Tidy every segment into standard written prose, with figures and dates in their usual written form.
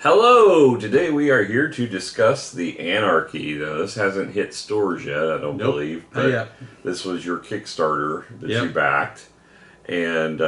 Hello! Today we are here to discuss the Anarchy. Now, this hasn't hit stores yet, I don't believe. But this was your Kickstarter that you backed. And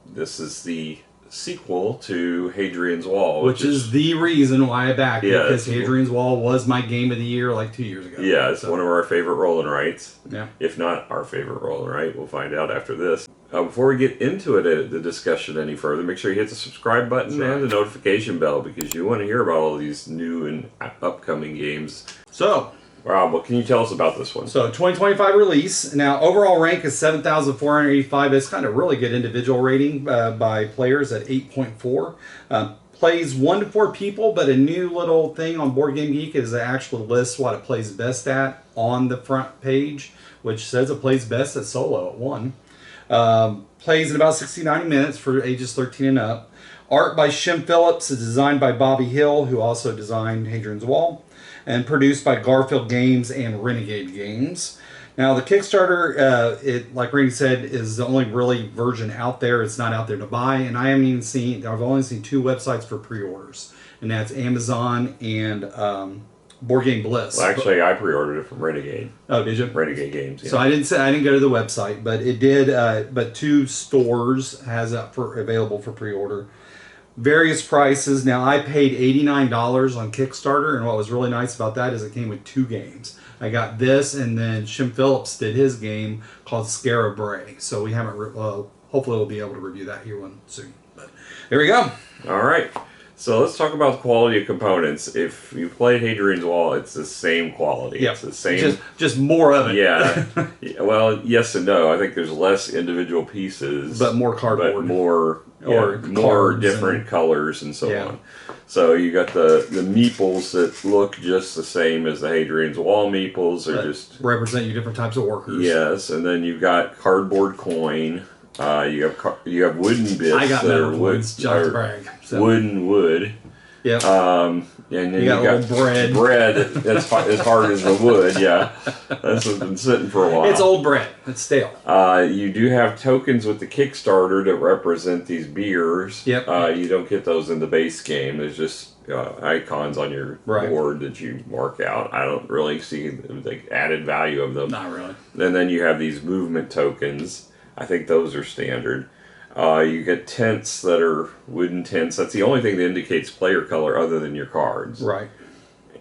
this is the sequel to Hadrian's Wall. Which is the reason why I backed it, because Hadrian's Wall was my game of the year like 2 years ago. Yeah, it's one of our favorite roll and writes. Yeah. If not our favorite roll and write, we'll find out after this. Before we get into it, the discussion any further, make sure you hit the subscribe button and the notification bell because you want to hear about all these new and upcoming games. So, Rob, what can you tell us about this one? So, 2025 release. Now, overall rank is 7,485. It's kind of really good individual rating by players at 8.4. Plays 1 to 4 people, but a new little thing on Board Game Geek is it actually lists what it plays best at on the front page, which says it plays best at solo at 1. Plays in about 60-90 minutes for ages 13 and up. Art by Shem Phillips is designed by Bobby Hill, who also designed Hadrian's Wall, and produced by Garphill Games and Renegade Games. Now, the Kickstarter, like Randy said, is the only really version out there. It's not out there to buy, and I've only seen 2 websites for pre-orders, and that's Amazon and Board Game Bliss. Well, actually, I pre-ordered it from Renegade. Oh, did you? Renegade Games. Yeah. So I didn't go to the website, but it did. But 2 stores has it available for pre-order. Various prices. Now I paid $89 on Kickstarter, and what was really nice about that is it came with 2 games. I got this, and then Shem Phillips did his game called Scarabray. So we haven't. Hopefully, we'll be able to review that here one soon. But there we go. All right. So let's talk about the quality of components. If you played Hadrian's Wall, it's the same quality. Yep. It's the same. Just more of it. Yeah. Well, yes and no. I think there's less individual pieces, but more cardboard, but more different colors and so on. So you got the meeples that look just the same as the Hadrian's Wall meeples. They're just represent you different types of workers. Yes, and then you've got cardboard coin. You have wooden bits. I got metal woods, just to brag. So. Wood. Yep. And then you got bread. Bread that's as hard as the wood. Yeah, that's been sitting for a while. It's old bread. It's stale. You do have tokens with the Kickstarter that represent these beers. Yep. You don't get those in the base game. There's just icons on your board that you mark out. I don't really see the added value of them. Not really. And then you have these movement tokens. I think those are standard. You get tents that are wooden tents. That's the only thing that indicates player color other than your cards. Right.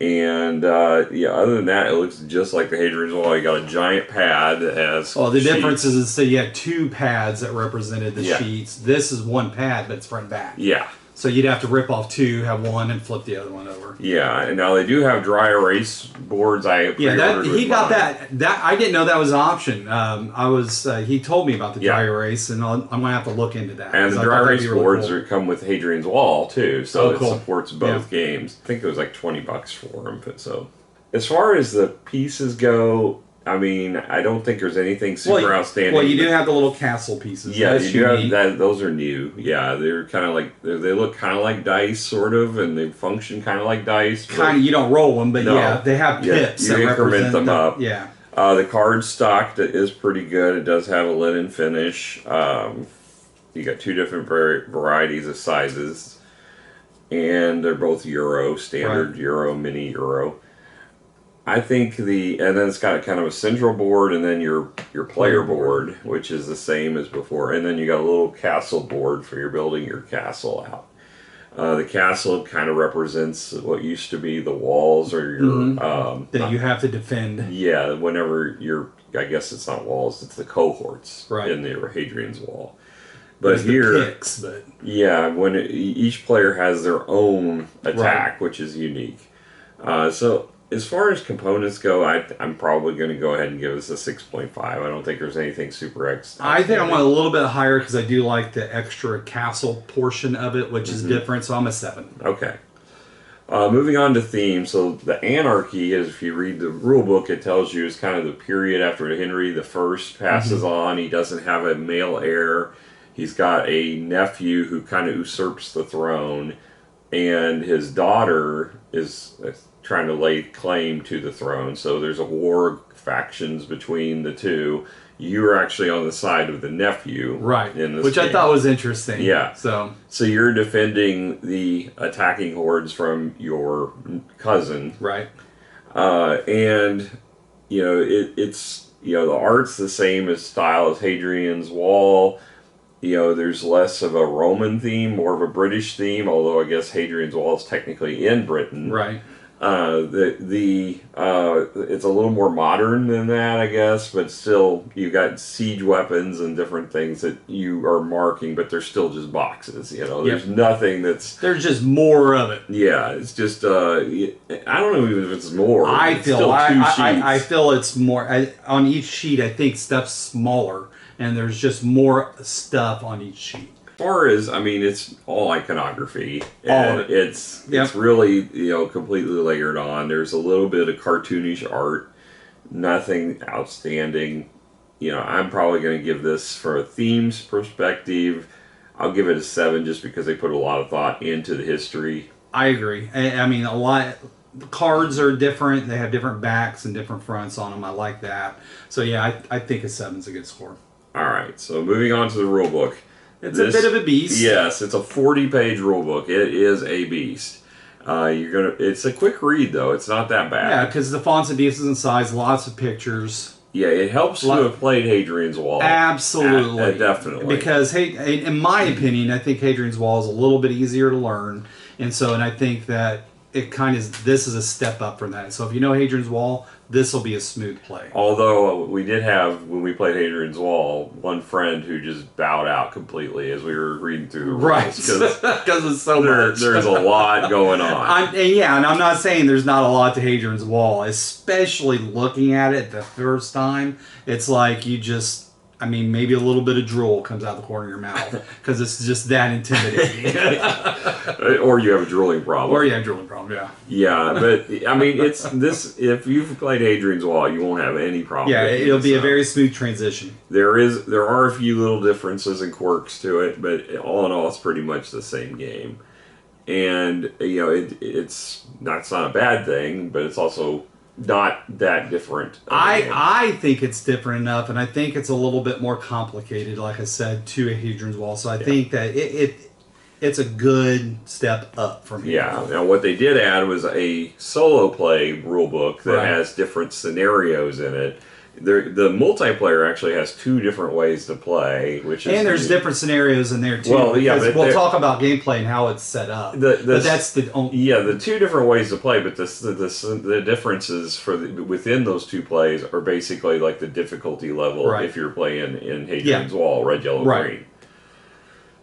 And other than that, it looks just like the Hadrian's Wall. You got a giant pad that has the difference is so you had 2 pads that represented the sheets. This is 1 pad, but it's front and back. Yeah. So you'd have to rip off 2, have 1, and flip the other one over. Yeah, and now they do have dry erase boards. He got that. That I didn't know that was an option. He told me about the dry erase, and I'm gonna have to look into that. And the dry erase boards come with Hadrian's Wall too, so it supports both games. I think it was like $20 for them. So, as far as the pieces go, I mean, I don't think there's anything super outstanding. Well, you do have the little castle pieces. Yeah, you do have that. Those are new. Yeah, they're kind of like they look kind of like dice, sort of, and they function kind of like dice. Kind of, you don't roll them, but they have pips. You increment them up. Yeah. The card stock is pretty good. It does have a linen finish. You got 2 different varieties of sizes, and they're both Euro, standard Euro, mini Euro. I think and then it's got kind of a central board and then your player board, which is the same as before. And then you got a little castle board for your building your castle out. The castle kind of represents what used to be the walls or your... that you have to defend. Yeah, whenever I guess it's not walls, it's the cohorts in the Hadrian's Wall. But here... the picks, but... Yeah, when each player has their own attack, which is unique. So... As far as components go, I'm probably going to go ahead and give this a 6.5. I don't think there's anything super I think I'm a little bit higher because I do like the extra castle portion of it, which is different, so I'm a 7. Okay. Moving on to theme. So the Anarchy, if you read the rulebook, it tells you is kind of the period after Henry I passes on. He doesn't have a male heir. He's got a nephew who kind of usurps the throne, and his daughter is trying to lay claim to the throne. So there's a war factions between the two. You're actually on the side of the nephew, right? In this Which game. I thought was interesting. Yeah. So you're defending the attacking hordes from your cousin, right? And it's the art's the same as style as Hadrian's Wall. There's less of a Roman theme, more of a British theme. Although I guess Hadrian's Wall is technically in Britain, Right. It's a little more modern than that, I guess, but still you got siege weapons and different things that you are marking, but they're still just boxes. There's nothing that's. There's just more of it. Yeah, it's just. I don't know even if it's more. I It's feel still two sheets. I feel it's more on each sheet. I think stuff's smaller, and there's just more stuff on each sheet. As far as it's all iconography, All and of it. it's really completely layered on. There's a little bit of cartoonish art, nothing outstanding. I'm probably going to give this, for a themes perspective, I'll give it a 7 just because they put a lot of thought into the history. I agree. I mean, a lot. The cards are different. They have different backs and different fronts on them. I like that. So yeah, I think a 7's a good score. All right, so moving on to the rule book. It's a bit of a beast. Yes, it's a 40-page rule book. It is a beast. It's a quick read though. It's not that bad. Yeah, because the font's a decent size, lots of pictures. Yeah, it helps to have played Hadrian's Wall. Absolutely, definitely. Because in my opinion, I think Hadrian's Wall is a little bit easier to learn, and I think that this is a step up from that. So if you know Hadrian's Wall, this will be a smooth play. Although we did have, when we played Hadrian's Wall, one friend who just bowed out completely as we were reading through the rules. Right, because it's so much. There's a lot going on. And I'm not saying there's not a lot to Hadrian's Wall, especially looking at it the first time. It's like you just... maybe a little bit of drool comes out the corner of your mouth because it's just that intimidating. Or you have a drooling problem. Or you have a drooling problem, yeah. Yeah, but it's this. If you've played Hadrian's Wall, you won't have any problem. Yeah, it'll be a very smooth transition. There are a few little differences and quirks to it, but all in all, it's pretty much the same game. And it's not a bad thing, but it's also not that different. I think it's different enough, and I think it's a little bit more complicated, like I said, to a Hadrian's Wall. So I think that it's a good step up from here. Yeah. Now what they did add was a solo play rulebook that has different scenarios in it. The multiplayer actually has 2 different ways to play, there's different scenarios in there too. Well, yeah, but we'll talk about gameplay and how it's set up. But that's the only... Yeah, the 2 different ways to play, but the differences within those 2 plays are basically like the difficulty level if you're playing in Hadrian's Wall, red, yellow, green.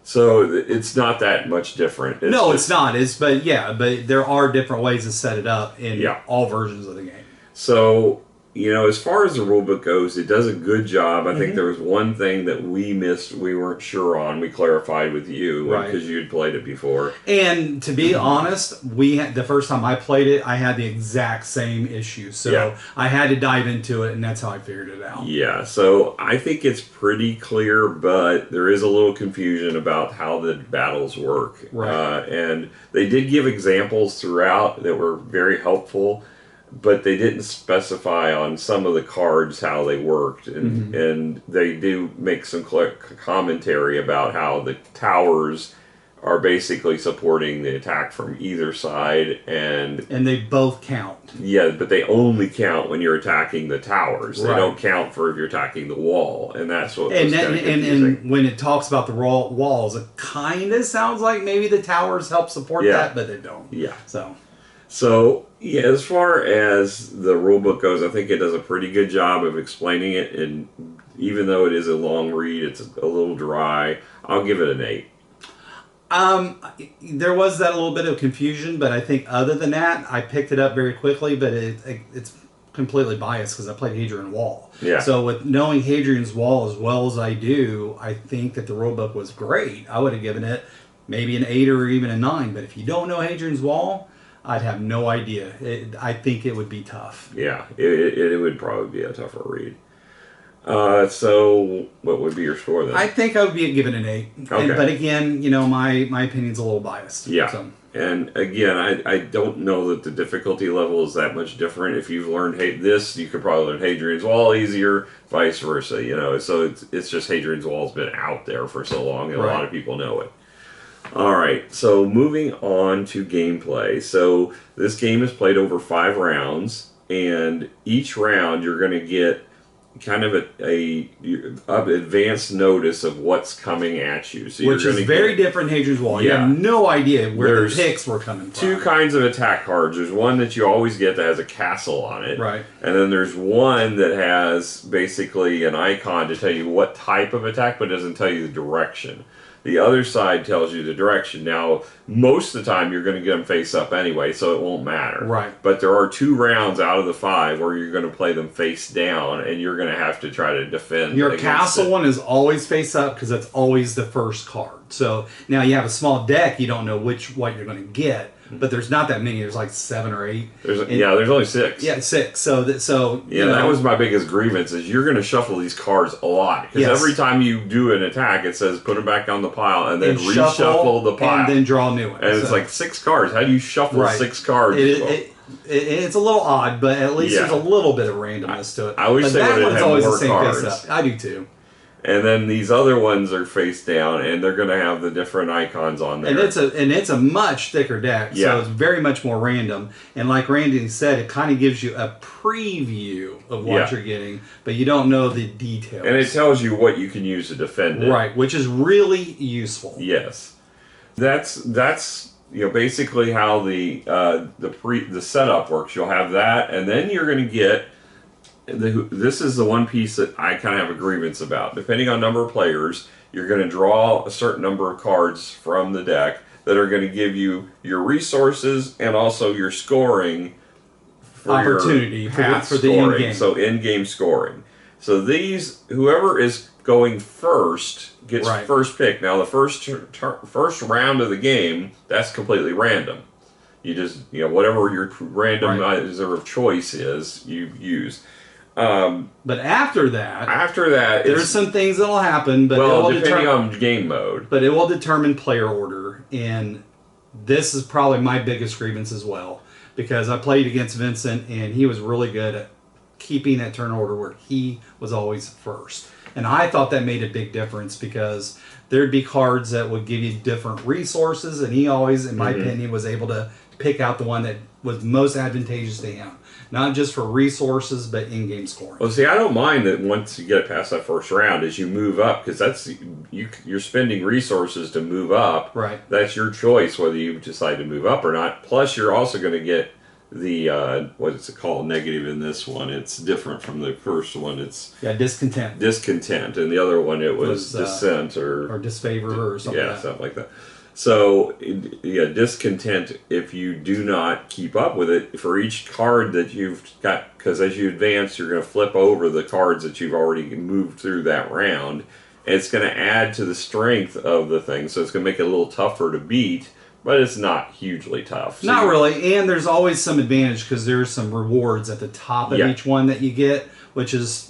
So it's not that much different. It's not. But there are different ways to set it up in all versions of the game. So, as far as the rulebook goes, it does a good job. I think there was one thing that we missed, we weren't sure on. We clarified with you because you'd played it before. And to be honest, the first time I played it, I had the exact same issue. So I had to dive into it, and that's how I figured it out. Yeah, so I think it's pretty clear, but there is a little confusion about how the battles work. Right. And they did give examples throughout that were very helpful, but they didn't specify on some of the cards how they worked, and they do make some commentary about how the towers are basically supporting the attack from either side, and they both count. Yeah, but they only count when you're attacking the towers. They don't count for if you're attacking the wall, and that's what. And when it talks about the walls, it kind of sounds like maybe the towers help support that, but they don't. Yeah. So yeah, as far as the rulebook goes, I think it does a pretty good job of explaining it, and even though it is a long read, it's a little dry. I'll give it an 8. There was that little bit of confusion, but I think other than that, I picked it up very quickly, but it's completely biased because I played Hadrian Wall. Yeah. So with knowing Hadrian's Wall as well as I do, I think that the rulebook was great. I would have given it maybe an 8 or even a 9, but if you don't know Hadrian's Wall, I'd have no idea. I think it would be tough. Yeah, it would probably be a tougher read. So what would be your score then? I think I would be given an 8. Okay. But again, my opinion's a little biased. Yeah. So. And again, I don't know that the difficulty level is that much different. If you've learned this, you could probably learn Hadrian's Wall easier, vice versa. So it's just Hadrian's Wall's been out there for so long, and a lot of people know it. All right, so moving on to gameplay. So this game is played over 5 rounds, and each round you're going to get kind of a advanced notice of what's coming at you. So which is very different than Hadrian's Wall. You have no idea where the picks were coming from. 2 kinds of attack cards. There's one that you always get that has a castle on it. Right. And then there's one that has basically an icon to tell you what type of attack, but doesn't tell you the direction. The other side tells you the direction. Now, most of the time, you're going to get them face up anyway, so it won't matter. Right. But there are 2 rounds out of the 5 where you're going to play them face down, and you're going to have to try to defend. Your castle one is always face up because that's always the first card. So now you have a small deck, you don't know what you're going to get. But there's not that many. There's like 7 or 8. There's only 6. Yeah, 6. So that was my biggest grievance is you're going to shuffle these cards a lot because every time you do an attack, it says put them back on the pile and then reshuffle the pile and then draw new ones. And it's like 6 cards. How do you shuffle 6 cards? It's a little odd, but at least there's a little bit of randomness to it. I wish they would have had more cards. Face up. I do too. And then these other ones are face down, and they're going to have the different icons on there. And it's a much thicker deck, so it's very much more random. And like Randy said, it kind of gives you a preview of what you're getting, but you don't know the details. And it tells you what you can use to defend it. Right, which is really useful. Yes, that's basically how the setup works. You'll have that, and then you're going to get. This is the one piece that I kind of have a grievance about. Depending on number of players, you're going to draw a certain number of cards from the deck that are going to give you your resources and also your scoring for opportunity for the in-game. So in-game scoring. So whoever is going first gets first pick. Now the first round of the game, that's completely random. You just whatever your randomizer of choice is, you use. But after that, there's some things that'll happen. But depending on game mode. But it will determine player order, and this is probably my biggest grievance as well because I played against Vincent, and he was really good at keeping that turn order where he was always first. And I thought that made a big difference because there'd be cards that would give you different resources, and he always, in my opinion, was able to pick out the one that was most advantageous to him. Not just for resources, but in-game scoring. Well, see, I don't mind that once you get past that first round, as you move up, because you're spending resources to move up. Right. That's your choice whether you decide to move up or not. Plus, you're also going to get the what is it called? Negative in this one. It's different from the first one. It's discontent. Discontent, and the other one it was dissent or disfavor or something. Yeah, something like that. So, discontent if you do not keep up with it. For each card that you've got, because as you advance, you're going to flip over the cards that you've already moved through that round. And it's going to add to the strength of the thing, so it's going to make it a little tougher to beat, but it's not hugely tough. So not really, and there's always some advantage because there's some rewards at the top of each one that you get, which is,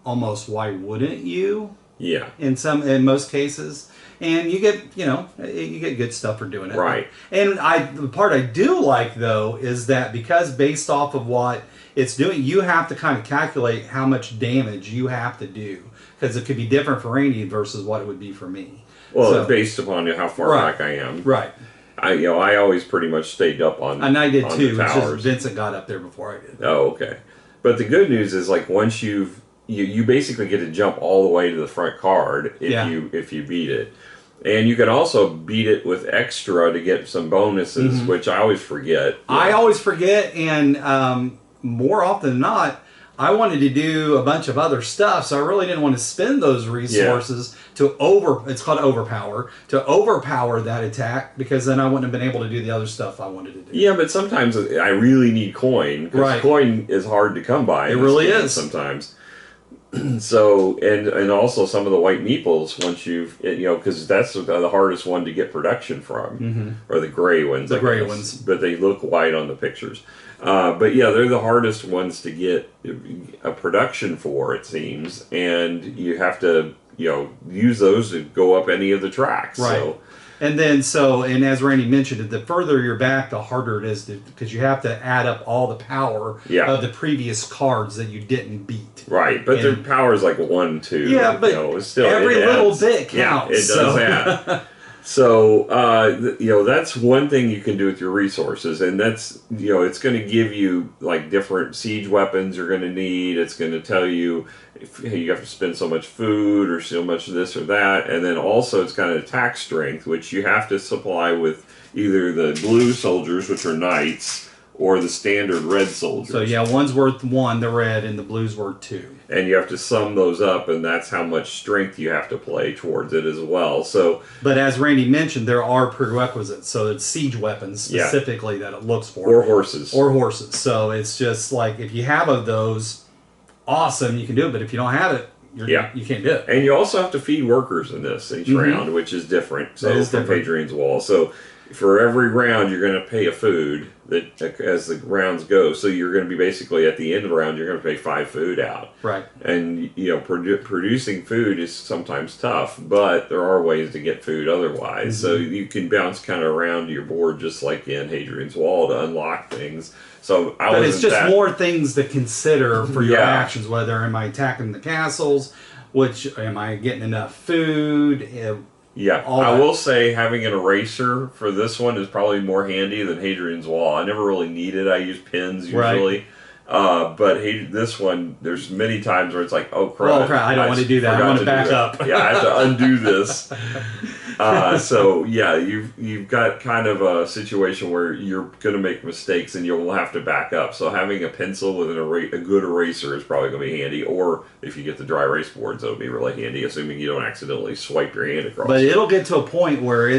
almost why wouldn't you? Yeah. In most cases. And you get good stuff for doing it. Right. And the part I do like, though, is that because based off of what it's doing, you have to kind of calculate how much damage you have to do. Because it could be different for Randy versus what it would be for me. Well, based upon how far back I am. Right. I always pretty much stayed up on and I did too. It's just Vincent got up there before I did. Oh, okay. But the good news is, like, once you basically get to jump all the way to the front card if you beat it. And you can also beat it with extra to get some bonuses, which I always forget. I always forget, and more often than not, I wanted to do a bunch of other stuff, so I really didn't want to spend those resources it's called overpower, to overpower that attack, because then I wouldn't have been able to do the other stuff I wanted to do. Yeah, but sometimes I really need coin, because coin is hard to come by. It really is. Sometimes. So, and also some of the white meeples, once because that's the hardest one to get production from, or the gray ones. The gray ones. But they look white on the pictures. But yeah, they're the hardest ones to get a production for, it seems, and you have to use those to go up any of the tracks. Right. So, And then and as Randy mentioned, the further you're back, the harder it is because you have to add up all the power of the previous cards that you didn't beat. Right, but their power is like 1, 2. Yeah, but every little bit counts. Yeah, it does add. So, that's one thing you can do with your resources, and that's, it's going to give you like different siege weapons you're going to need. It's going to tell you if you have to spend so much food or so much of this or that, and then also it's got an attack strength, which you have to supply with either the blue soldiers, which are knights, or the standard red soldiers. So yeah, one's worth 1, the red, and the blue's worth 2. And you have to sum those up, and that's how much strength you have to play towards it as well. So, but as Randy mentioned, there are prerequisites. So it's siege weapons specifically that it looks for. Or horses. Or horses. So it's just like if you have those, awesome, you can do it. But if you don't have it, you can't do it. And you also have to feed workers in this each round, which is different. So from Hadrian's Wall. So for every round, you're going to pay a food that as the rounds go. So you're going to be basically at the end of the round, you're going to pay 5 food out. Right. And producing food is sometimes tough, but there are ways to get food otherwise. So you can bounce kind of around your board just like in Hadrian's Wall to unlock things. So but it's just more things to consider for your actions. Whether am I attacking the castles? Am I getting enough food? Yeah, I will say having an eraser for this one is probably more handy than Hadrian's Wall. I never really need it. I use pins usually. Right. But this one, there's many times where it's like, oh crap, I don't want to do that. I want to back up. Yeah, I have to undo this. So yeah, you've got kind of a situation where you're going to make mistakes and you'll have to back up. So having a pencil with a good eraser is probably going to be handy. Or if you get the dry erase boards, that'll be really handy, assuming you don't accidentally swipe your hand across. But it'll get to a point where you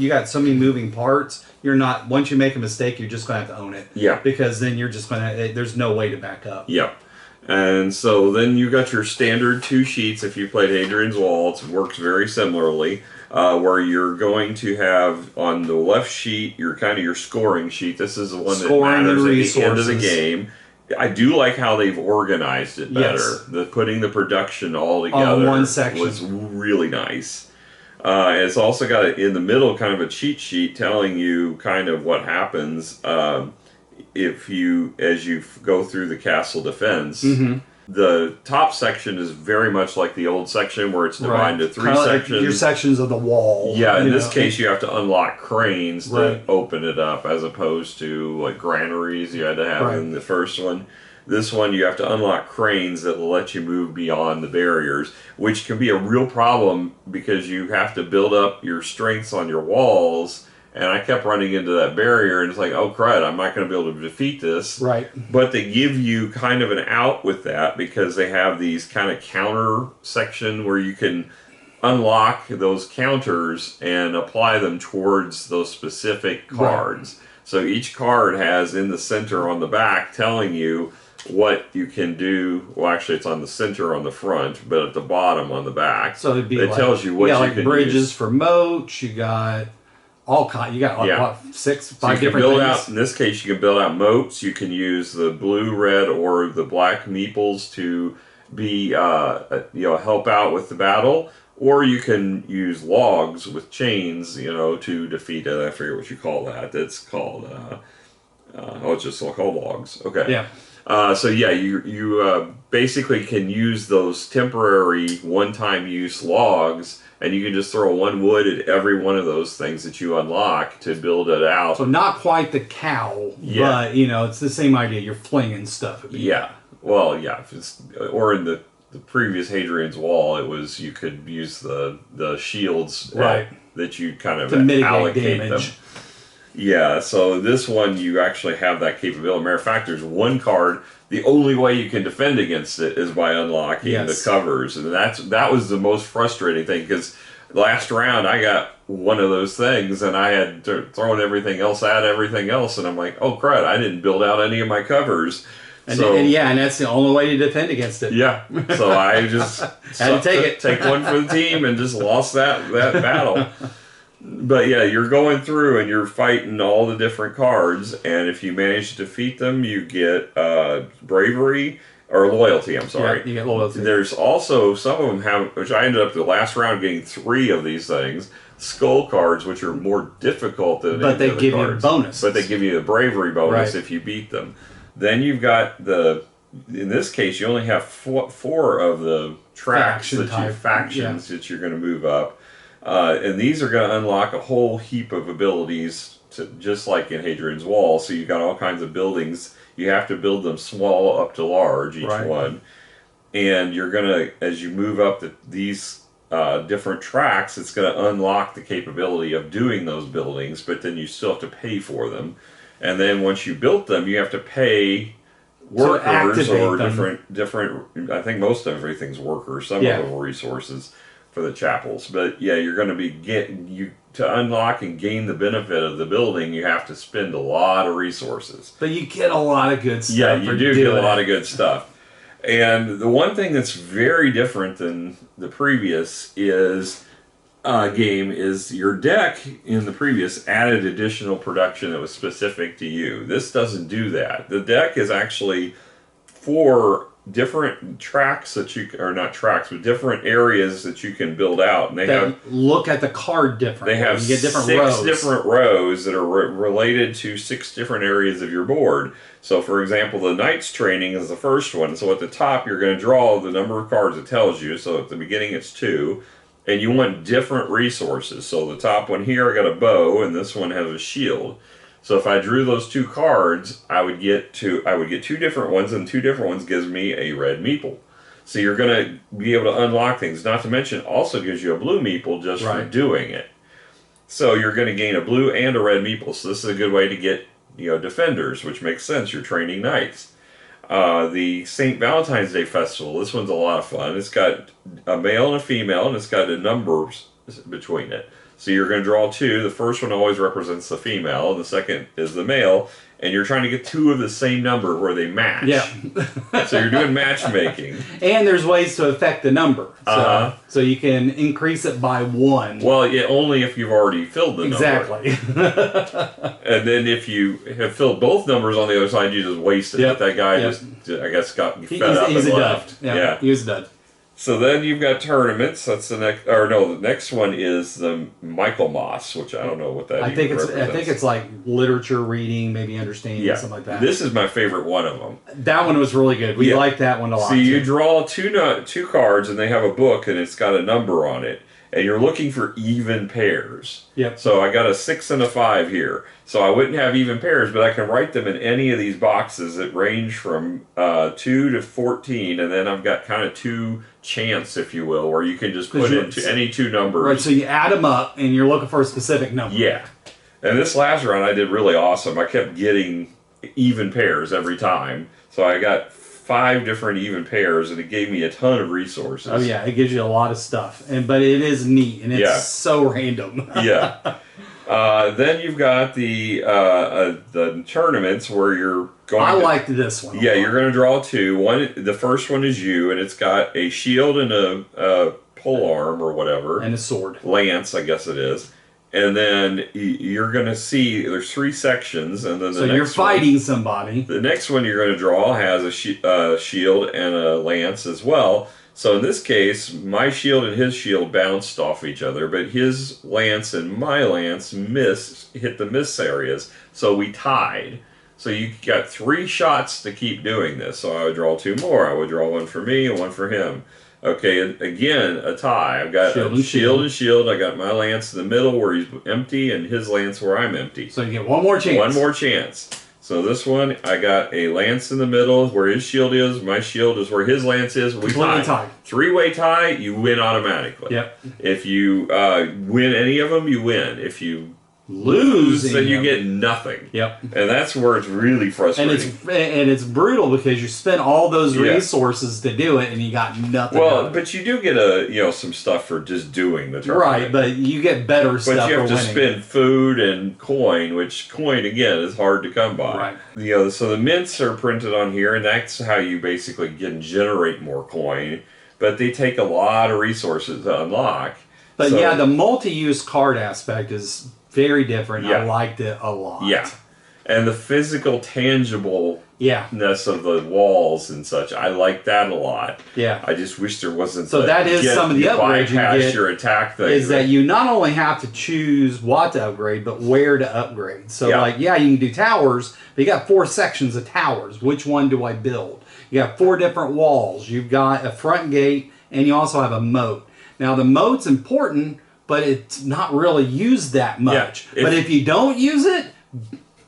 got so many moving parts. Once you make a mistake, you're just going to have to own it. Yeah. Because then you're just going to, there's no way to back up. Yep. And so then you got your standard 2 sheets if you played Hadrian's Wall. It works very similarly, where you're going to have on the left sheet your scoring sheet. This is the one that matters at the end of the game. I do like how they've organized it better. Yes. Putting the production all together one section was really nice. It's also got in the middle kind of a cheat sheet telling you kind of what happens as you go through the castle defense. Mm-hmm. The top section is very much like the old section where it's divided into 3 sections. Like your sections of the wall. Yeah, in this case you have to unlock cranes to open it up as opposed to like granaries you had to have in the first one. This one, you have to unlock cranes that will let you move beyond the barriers, which can be a real problem because you have to build up your strengths on your walls. And I kept running into that barrier, and it's like, oh, crud, I'm not going to be able to defeat this. Right. But they give you kind of an out with that because they have these kind of counter section where you can unlock those counters and apply them towards those specific cards. Right. So each card has in the center on the back telling you what you can do. Well, actually, it's on the center on the front, but at the bottom on the back. So it tells you what you can bridges use. For moats. You got all kind. You got what, 5 different things. In this case, you can build out moats. You can use the blue, red, or the black meeples to be help out with the battle. Or you can use logs with chains, to defeat it. I forget what you call that. It's called it's just called logs. Okay. Yeah. You basically can use those temporary one-time use logs, and you can just throw 1 wood at every one of those things that you unlock to build it out. So not quite the cow, but it's the same idea. You're flinging stuff at people. Yeah. Well, yeah. Or in the previous Hadrian's Wall, it was you could use the shields that you kind of to mitigate allocate damage. Them. Yeah, so this one you actually have that capability. Matter of fact, there's 1 card. The only way you can defend against it is by unlocking the covers, and that was the most frustrating thing because last round I got one of those things, and I had thrown everything else at everything else, and I'm like, oh crud, I didn't build out any of my covers. And that's the only way to defend against it. Yeah, so I just had to take one for the team and just lost that battle. But yeah, you're going through and you're fighting all the different cards, and if you manage to defeat them, you get bravery, or loyalty. I'm sorry. Yeah, you get loyalty. There's also some of them have, which I ended up the last round getting 3 of these things. Skull cards, which are more difficult than But they the give cards. you bonuses. But they give you a bravery bonus Right. if you beat them. Then you've got in this case, you only have 4 of the tracks factions that you're going to move up. And these are going to unlock a whole heap of abilities, just like in Hadrian's Wall. So you've got all kinds of buildings. You have to build them small up to large, each one. And you're going to, as you move up these different tracks, it's going to unlock the capability of doing those buildings, but then you still have to pay for them. And then once you built them, you have to pay workers or different. I think most of everything's workers. Some of them are resources for the chapels. But yeah, you're going to be to unlock and gain the benefit of the building. You have to spend a lot of resources. But you get a lot of good stuff. Yeah, you do get a lot of good stuff. And the one thing that's very different than the previous game is your deck in the previous added additional production that was specific to you. This doesn't do that. The deck is actually 4 different tracks that or not tracks, but different areas that you can build out. And they look at the card differently. They have you get different 6 rows. different rows that are related to 6 different areas of your board. So, for example, the Knight's Training is the first one. So at the top, you're going to draw the number of cards it tells you. So at the beginning, it's 2. And you want different resources. So the top one here, I got a bow, and this one has a shield. So if I drew those 2 cards, I would get 2 different ones, and 2 different ones gives me a red meeple. So you're going to be able to unlock things. Not to mention, also gives you a blue meeple just for doing it. So you're going to gain a blue and a red meeple. So this is a good way to get defenders, which makes sense. You're training knights. The St. Valentine's Day Festival, this one's a lot of fun. It's got a male and a female, and it's got a numbers between it. So you're going to draw 2. The first one always represents the female, and the second is the male. And you're trying to get 2 of the same number where they match. Yeah. So you're doing matchmaking. And there's ways to affect the number. So you can increase it by 1. Well, yeah, only if you've already filled the number. Exactly. And then if you have filled both numbers on the other side, you just waste it. But that guy just, I guess, got fed up and left. Yeah, he was a dud. So then you've got tournaments. That's the next, or no, the next one is the Michaelmas, which I don't know what that represents. I think it's like literature reading, maybe understanding, something like that. This is my favorite one of them. That one was really good. We liked that one a lot. So you draw 2 cards, and they have a book, and it's got a number on it. And you're looking for even pairs. Yep. So I got a 6 and a 5 here. So I wouldn't have even pairs, but I can write them in any of these boxes that range from 2 to 14, and then I've got kind of 2 chance, if you will, where you can just put into any 2 numbers. Right, so you add them up, and you're looking for a specific number. Yeah. And this last round I did really awesome. I kept getting even pairs every time. So I got 5 different even pairs, and it gave me a ton of resources. Oh yeah, it gives you a lot of stuff, but it is neat, and it's so random. Yeah. Then you've got the tournaments where you're going. I liked this one. Yeah, you're going to draw 2. The first one is you, and it's got a shield and a pole arm or whatever, and a sword, lance, I guess it is. And then you're going to see there's 3 sections, and then you're fighting somebody. The next one you're going to draw has a shield and a lance as well. So in this case, my shield and his shield bounced off each other, but his lance and my lance hit the miss areas, so we tied. So you got 3 shots to keep doing this. So I would draw 2 more. I would draw 1 for me and 1 for him. Okay, again, a tie. I've got shield and shield. I got my lance in the middle where he's empty, and his lance where I'm empty. So you get 1 more chance. 1 more chance. So this one, I got a lance in the middle where his shield is. My shield is where his lance is. We tie. 3-way tie, you win automatically. Yep. If you win any of them, you win. If you lose, then you get nothing. Yep. And that's where it's really frustrating. And it's brutal because you spent all those resources to do it, and you got nothing. Well, but you do get some stuff for just doing the tournament. Right, but you get better stuff. But you have to winning. spend food and coin, which coin again is hard to come by. Right. So the mints are printed on here, and that's how you basically can generate more coin. But they take a lot of resources to unlock. But yeah, the multi-use card aspect is very different. Yeah. I liked it a lot. Yeah. And the physical, tangible Yeah. of the walls and such. I like that a lot. Yeah. I just wish there wasn't. So that is some of the upgrades you get. Your attack thing is that you not only have to choose what to upgrade, but where to upgrade. So Yeah. like, yeah, you can do towers, but you got 4 sections of towers. Which one do I build? You got 4 different walls. You've got a front gate, and you also have a moat. Now the moat's important, but it's not really used that much. Yeah. But if you don't use it,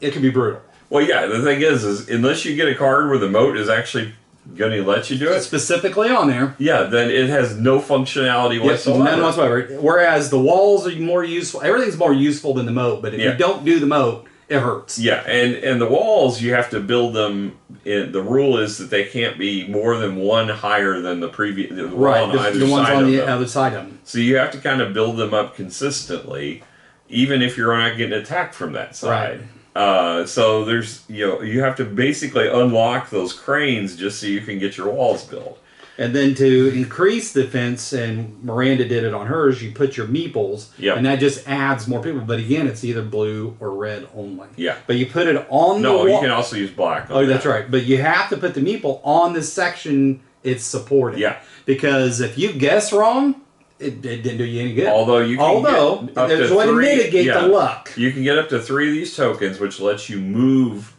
it can be brutal. Well, yeah. The thing is unless you get a card where the moat is actually going to let you do it, Specifically on there. yeah, then it has no functionality whatsoever. None whatsoever. Whereas the walls are more useful. Everything's more useful than the moat. But if you don't do the moat, it hurts. Yeah, and the walls, you have to build them. The rule is that they can't be more than one higher than the previous. The Right, wall on the ones side on of the them. other side of them. So you have to kind of build them up consistently, even if you're not getting attacked from that side. So there's you have to basically unlock those cranes just so you can get your walls built. And then to increase defense, and Miranda did it on hers, you put your meeples, and that just adds more people. But again, it's either blue or red only. Yeah. But you put it on the wall. No, you can also use black. Oh, that's right. But you have to put the meeple on the section it's supporting. Yeah. Because if you guess wrong, it didn't do you any good. Although there's a way to mitigate the luck. You can get up to 3 of these tokens, which lets you move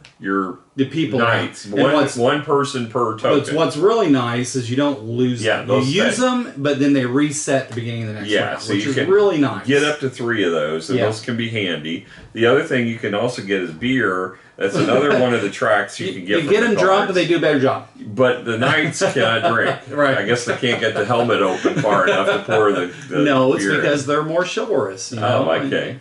the people knights. One person per token. What's really nice is you don't lose them. You use them, but then they reset at the beginning of the next round, so which you is can really nice. Get up to 3 of those, and those can be handy. The other thing you can also get is beer. That's another one of the tracks you can get. You get them drunk, and they do a better job. But the knights cannot drink. Right. I guess they can't get the helmet open far enough to pour the No, it's beer because they're more chivalrous. Oh, okay.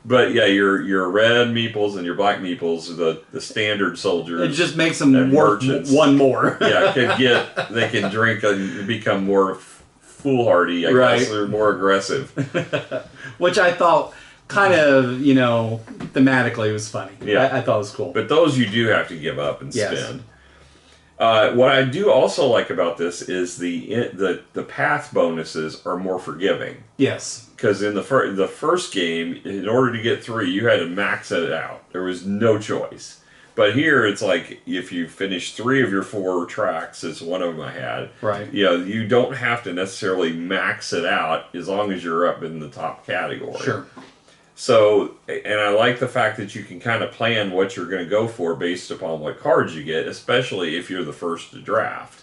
But yeah, your red meeples and your black meeples, the standard soldiers. It just makes them worth one more. They can drink and become more foolhardy. I guess they're more aggressive. Which I thought kind of, thematically was funny. Yeah. I thought it was cool. But those you do have to give up and spend. What I do also like about this is the path bonuses are more forgiving. Yes. Because in the first game, in order to get 3, you had to max it out. There was no choice. But here, it's like if you finish 3 of your 4 tracks, as one of them I had. Right. You don't have to necessarily max it out as long as you're up in the top category. Sure. So, and I like the fact that you can kind of plan what you're going to go for based upon what cards you get, especially if you're the first to draft.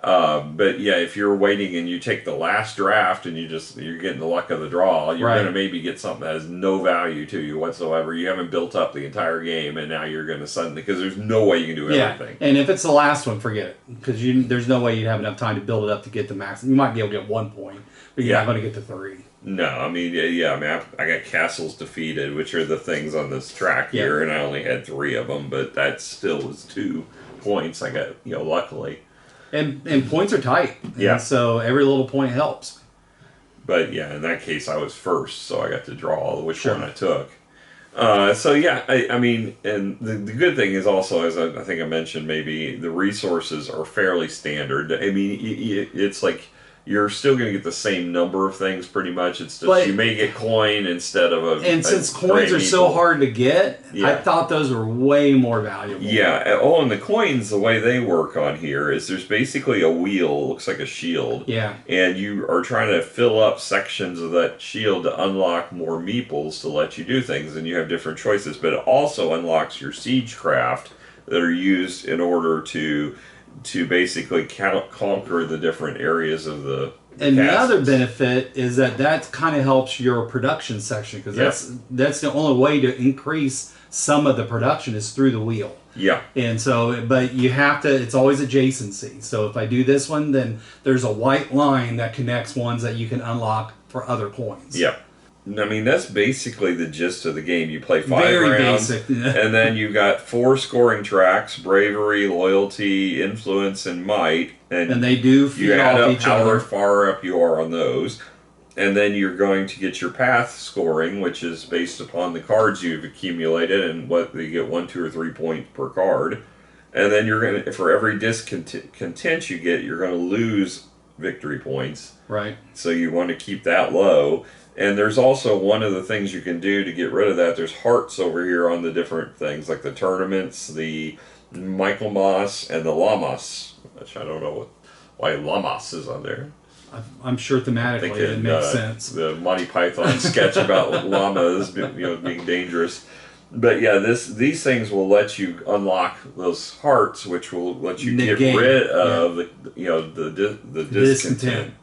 But yeah, if you're waiting and you take the last draft and you're getting the luck of the draw, you're going to maybe get something that has no value to you whatsoever. You haven't built up the entire game, and now you're going to suddenly, because there's no way you can do everything. And if it's the last one, forget it, because there's no way you'd have enough time to build it up to get the max. You might be able to get 1 point, but you're not going to get to 3. No, I mean, I got castles defeated, which are the things on this track here, and I only had 3 of them, but that still was 2 points. I got, luckily. And points are tight. Yeah. And so every little point helps. But yeah, in that case, I was first, so I got to draw which one I took. I mean, and the good thing is also, as I think I mentioned, maybe the resources are fairly standard. I mean, it's like you're still going to get the same number of things pretty much. It's just you may get coin instead of since coins are so hard to get, I thought those were way more valuable. Yeah. Oh, and the coins, the way they work on here is there's basically a wheel, looks like a shield. Yeah. And you are trying to fill up sections of that shield to unlock more meeples to let you do things, and you have different choices. But it also unlocks your siegecraft that are used in order to basically conquer the different areas of the And castles. the other benefit is that kind of helps your production section, because that's the only way to increase some of the production is through the wheel. Yeah. And so, but you have to, it's always adjacency. So if I do this one, then there's a white line that connects ones that you can unlock for other coins. Yeah. I mean, that's basically the gist of the game. You play 5 Very rounds, basic. and then you've got 4 scoring tracks: bravery, loyalty, influence, and might. And they do feed you add off up each how other. far up you are on those. And then you're going to get your path scoring, which is based upon the cards you've accumulated and what you get 1, 2, or 3 points per card. And then you're going to, for every discontent you get, you're going to lose victory points. Right. So you want to keep that low. And there's also one of the things you can do to get rid of that. There's hearts over here on the different things, like the tournaments, the Michael Moss, and the Lamas, which I don't know why Lamas is on there. I'm sure thematically it makes sense. The Monty Python sketch about llamas, being dangerous. But yeah, these things will let you unlock those hearts, which will let you get rid of the discontent.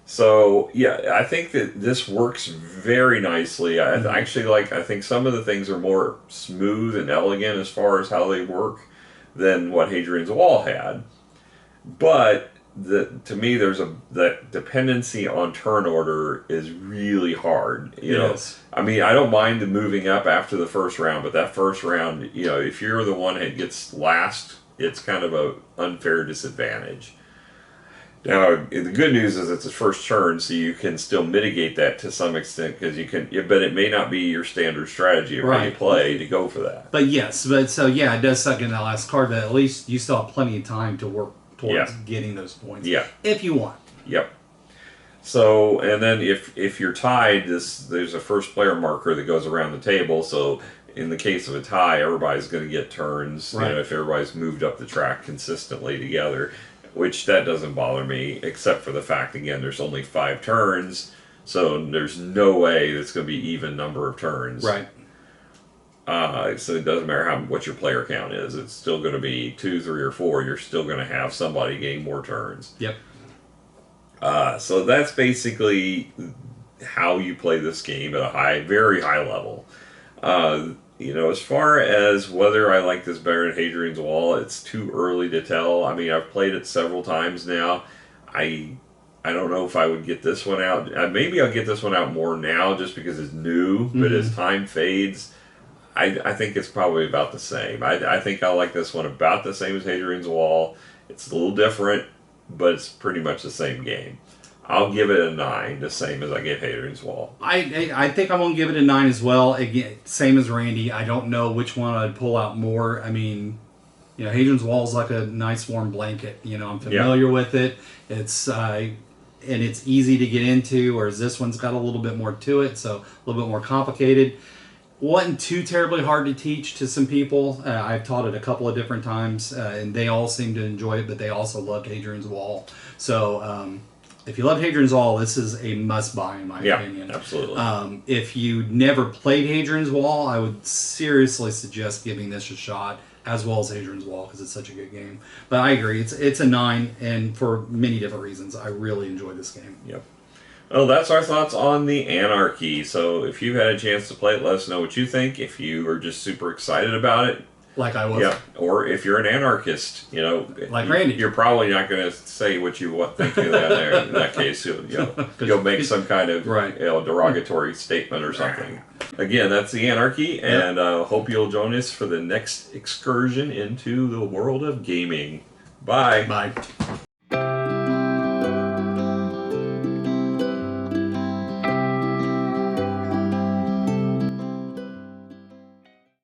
So yeah, I think that this works very nicely. I think some of the things are more smooth and elegant as far as how they work than what Hadrian's Wall had. But to me, that dependency on turn order is really hard. You know, I mean, I don't mind the moving up after the first round, but that first round, if you're the one that gets last, it's kind of an unfair disadvantage. Now, the good news is it's his first turn, so you can still mitigate that to some extent but it may not be your standard strategy of how you play to go for that. But it does suck in that last card, but at least you still have plenty of time to work towards getting those points. Yeah. If you want. Yep. So, and then if you're tied, there's a first player marker that goes around the table, so in the case of a tie, everybody's going to get turns, if everybody's moved up the track consistently together, which that doesn't bother me, except for the fact, again, there's only 5 turns, so there's no way it's going to be even number of turns. Right. So it doesn't matter what your player count is. It's still going to be 2, 3, or 4. You're still going to have somebody getting more turns. Yep. So that's basically how you play this game at a very high level. As far as whether I like this better than Hadrian's Wall, it's too early to tell. I mean, I've played it several times now. I don't know if I would get this one out. Maybe I'll get this one out more now just because it's new, but as time fades, I think it's probably about the same. I think I like this one about the same as Hadrian's Wall. It's a little different, but it's pretty much the same game. I'll give it a 9, the same as I gave Hadrian's Wall. I think I'm going to give it a 9 as well. Again, same as Randy. I don't know which one I'd pull out more. I mean, Hadrian's Wall is like a nice warm blanket. I'm familiar with it. It's and it's easy to get into, whereas this one's got a little bit more to it, so a little bit more complicated. Wasn't too terribly hard to teach to some people. I've taught it a couple of different times, and they all seem to enjoy it, but they also loved Hadrian's Wall. So if you love Hadrian's Wall, this is a must-buy in my opinion. Absolutely. If you never played Hadrian's Wall, I would seriously suggest giving this a shot, as well as Hadrian's Wall, because it's such a good game. But I agree, it's a 9, and for many different reasons. I really enjoy this game. Yep. Well, that's our thoughts on the Anarchy. So if you've had a chance to play it, let us know what you think. If you are just super excited about it. Like I was. Yeah. Or if you're an anarchist, like Randy. You're probably not going to say what you think of that there. In that case, you'll make some kind of derogatory statement or something. Again, that's the Anarchy, and hope you'll join us for the next excursion into the world of gaming. Bye. Bye.